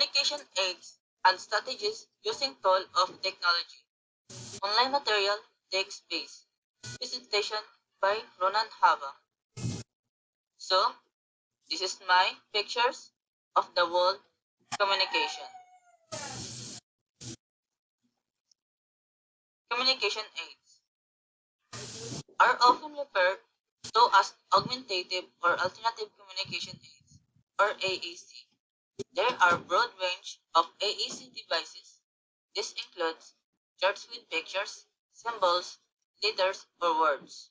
Communication aids and strategies using tool of technology. Online material takes place. Presentation by Ronan Hava. So, this is my pictures of the world communication. Communication aids are often referred to as augmentative or alternative communication aids, or AAC. There are a broad range of AAC devices. This includes charts with pictures, symbols, letters, or words.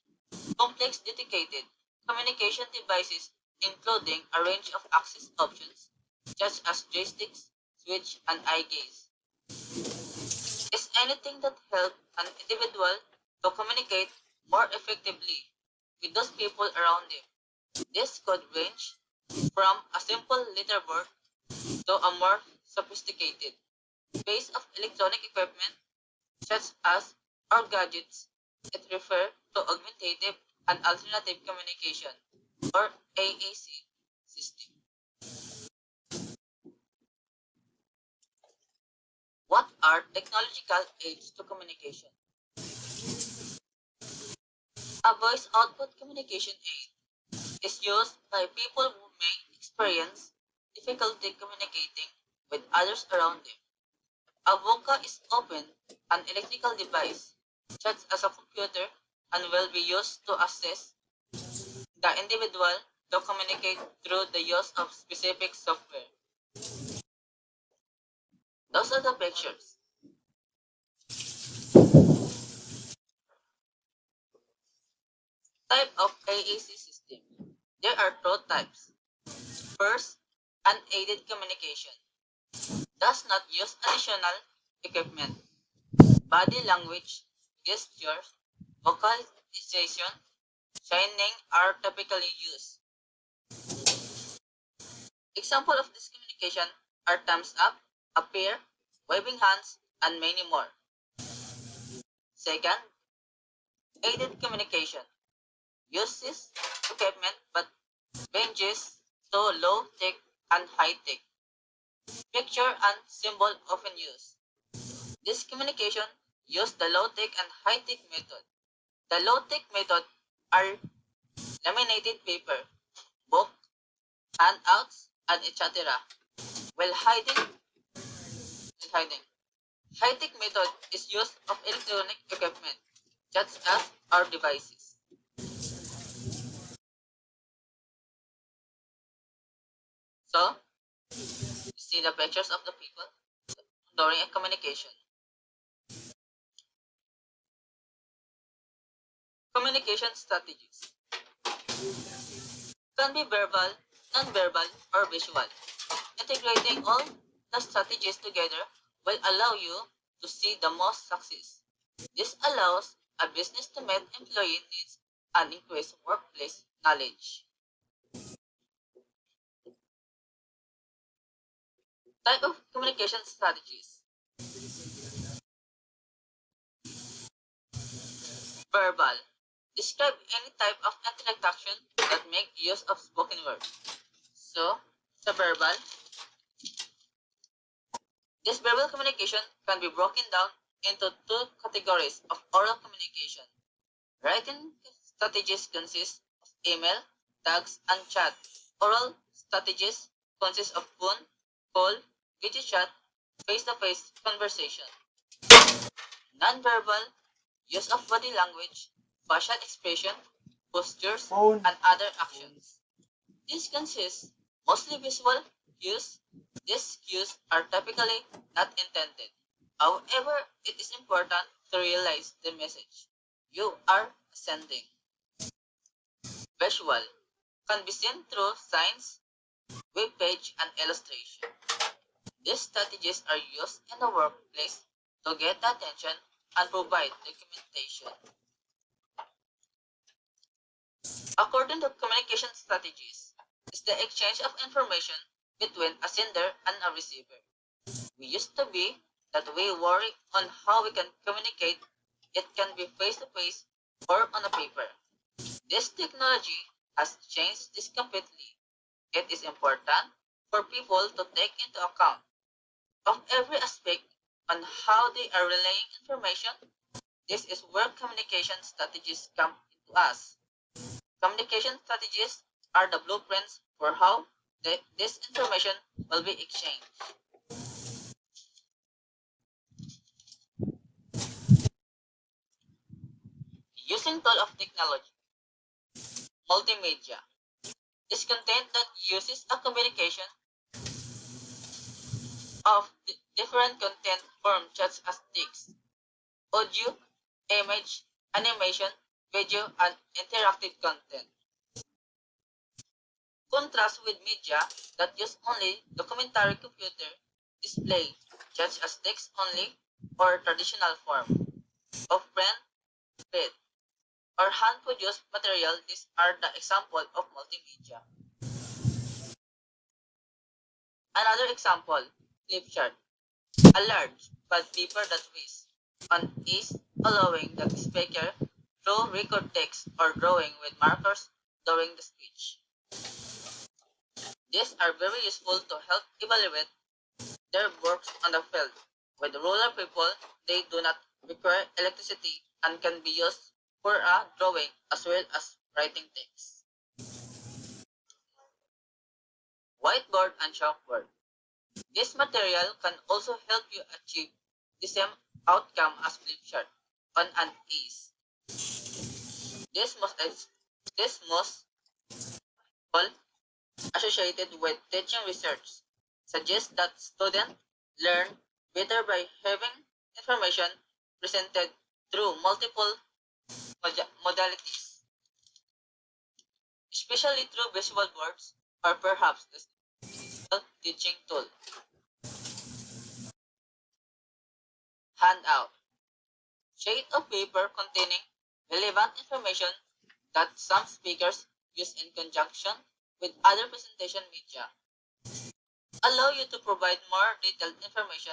Complex dedicated communication devices including a range of access options such as joysticks, switch, and eye gaze. Is anything that helps an individual to communicate more effectively with those people around them. This could range from a simple letterboard to a more sophisticated base of electronic equipment such as our gadgets. It refers to augmentative and alternative communication or AAC system. What are technological aids to communication? A voice output communication aid is used by people who may experience difficulty communicating with others around them. A VOCA is often an electrical device, such as a computer, and will be used to assist the individual to communicate through the use of specific software. Those are the pictures. Type of AAC system. There are two types. First, unaided communication. Does not use additional equipment. Body language, gestures, vocalization, signing are typically used. Examples of this communication are thumbs up, appear, waving hands, and many more. Second, aided communication. Uses equipment but ranges to low-tech and high-tech. Picture and symbol often used. This communication uses the low-tech and high-tech method. The low-tech method are laminated paper, book, handouts, and etc. While hiding. High-tech method is use of electronic equipment, such as our devices. So, you see the pictures of the people during a communication. Communication strategies can be verbal, non-verbal, or visual. Integrating all the strategies together will allow you to see the most success. This allows a business to meet employee needs and increase workplace knowledge. Type of communication strategies. Verbal. Describe any type of interaction that make use of spoken word. So, sa verbal, this verbal communication can be broken down into two categories of oral communication. Writing strategies consist of email, tags, and chat. Oral strategies consist of phone, call, video chat, face-to-face conversation. Non-verbal, use of body language, facial expression, postures, and other actions. This consists mostly visual cues. These cues are typically not intended. However, it is important to realize the message you are sending. Visual can be seen through signs, web page, and illustration. These strategies are used in the workplace to get attention and provide documentation. According to communication strategies, is the exchange of information between a sender and a receiver. We used to be that we worry on how we can communicate. It can be face-to-face or on a paper. This technology has changed this completely. It is important for people to take into account of every aspect on how they are relaying information. This is where communication strategies come into us. Communication strategies are the blueprints for how this information will be exchanged. Using tool of technology, multimedia is content that uses a combination of different content forms such as text, audio, image, animation, video, and interactive content. Contrast with media that use only documentary computer display, such as text only or traditional form of print, print, or hand-produced material. These are the example of multimedia. Another example, flip chart, a large pad paper that weighs on is allowing the speaker to record text or drawing with markers during the speech. These are very useful to help evaluate their works on the field. With rural people, they do not require electricity and can be used for a drawing as well as writing text. Whiteboard and chalkboard. This material can also help you achieve the same outcome as flipchart on an ease. This most all associated with teaching research suggests that students learn better by having information presented through multiple modalities, especially through visual boards or perhaps the teaching tool. Handout. Sheet of paper containing relevant information that some speakers use in conjunction with other presentation media. Allow you to provide more detailed information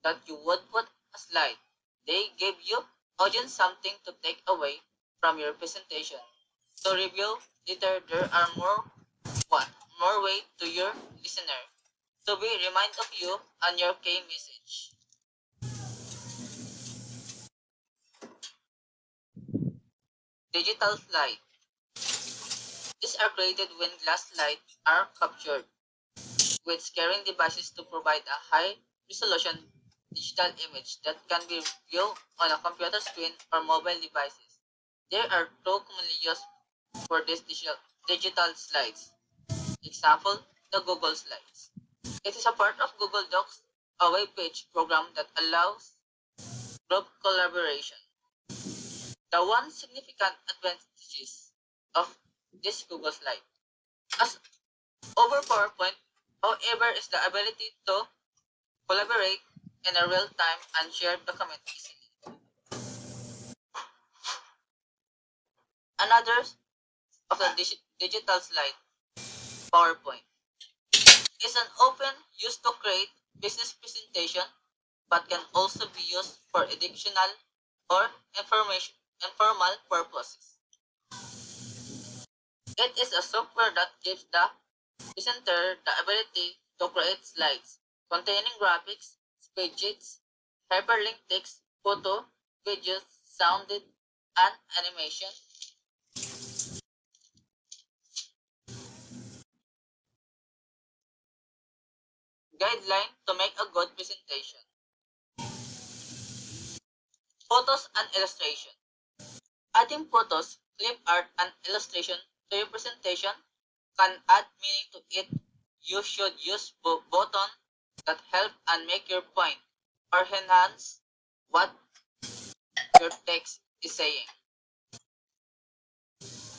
that you would put a slide. They give you audience something to take away from your presentation. To review later, there are more way to your listener to be remind of you and your key message. Digital slide. These are created when glass slides are captured with scaling devices to provide a high resolution digital image that can be viewed on a computer screen or mobile devices. They are two commonly used for these digital slides. Example, the Google Slides. It is a part of Google Docs, a web page program that allows group collaboration. The one significant advantages of this Google Slide, as over PowerPoint, however, is the ability to collaborate in a real time and share documents easily. Another of the digital slide, PowerPoint, is an open used to create business presentation but can also be used for educational or informal purposes. It is a software that gives the presenter the ability to create slides containing graphics, spreadsheets, hyperlink text, photo, videos, sounded, and animation. Guideline to make a good presentation. Photos and illustration. Adding photos, clip art, and illustration to your presentation can add meaning to it. You should use buttons that help and make your point or enhance what your text is saying.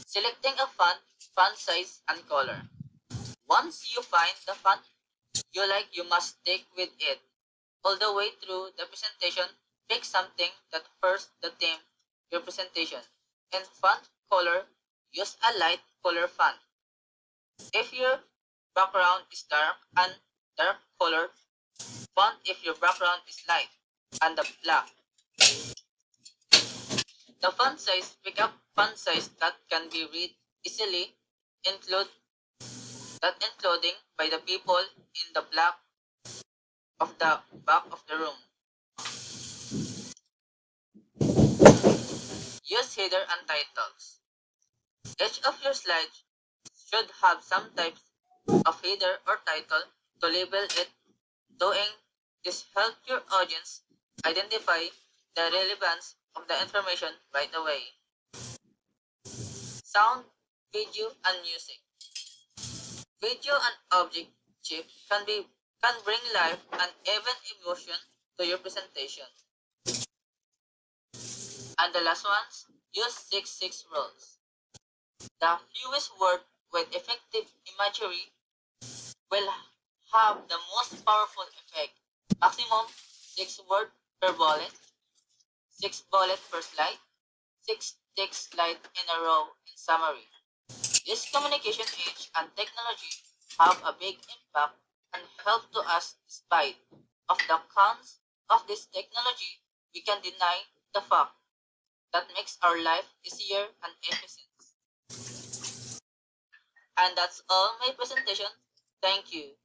Selecting a font size, and color. Once you find the font you like, you must stick with it all the way through the presentation. Pick something that furthers the theme your presentation. In font color, use a light color font. If your background is dark and dark color font if your background is light and the black. The font size, pick up font size that can be read easily, including by the people in the black of the back of the room. Use header and titles. Each of your slides should have some types of header or title to label it. Doing this helps your audience identify the relevance of the information right away. Sound, video, and music. Video and object shift can bring life and even emotion to your presentation. And the last ones, use 6-6 rules. The fewest word with effective imagery will have the most powerful effect. Maximum 6 word per bullet, 6 bullet per slide, 6 text slide in a row in summary. This communication age and technology have a big impact and help to us despite of the cons of this technology, we can deny the fact that makes our life easier and efficient. And that's all my presentation. Thank you.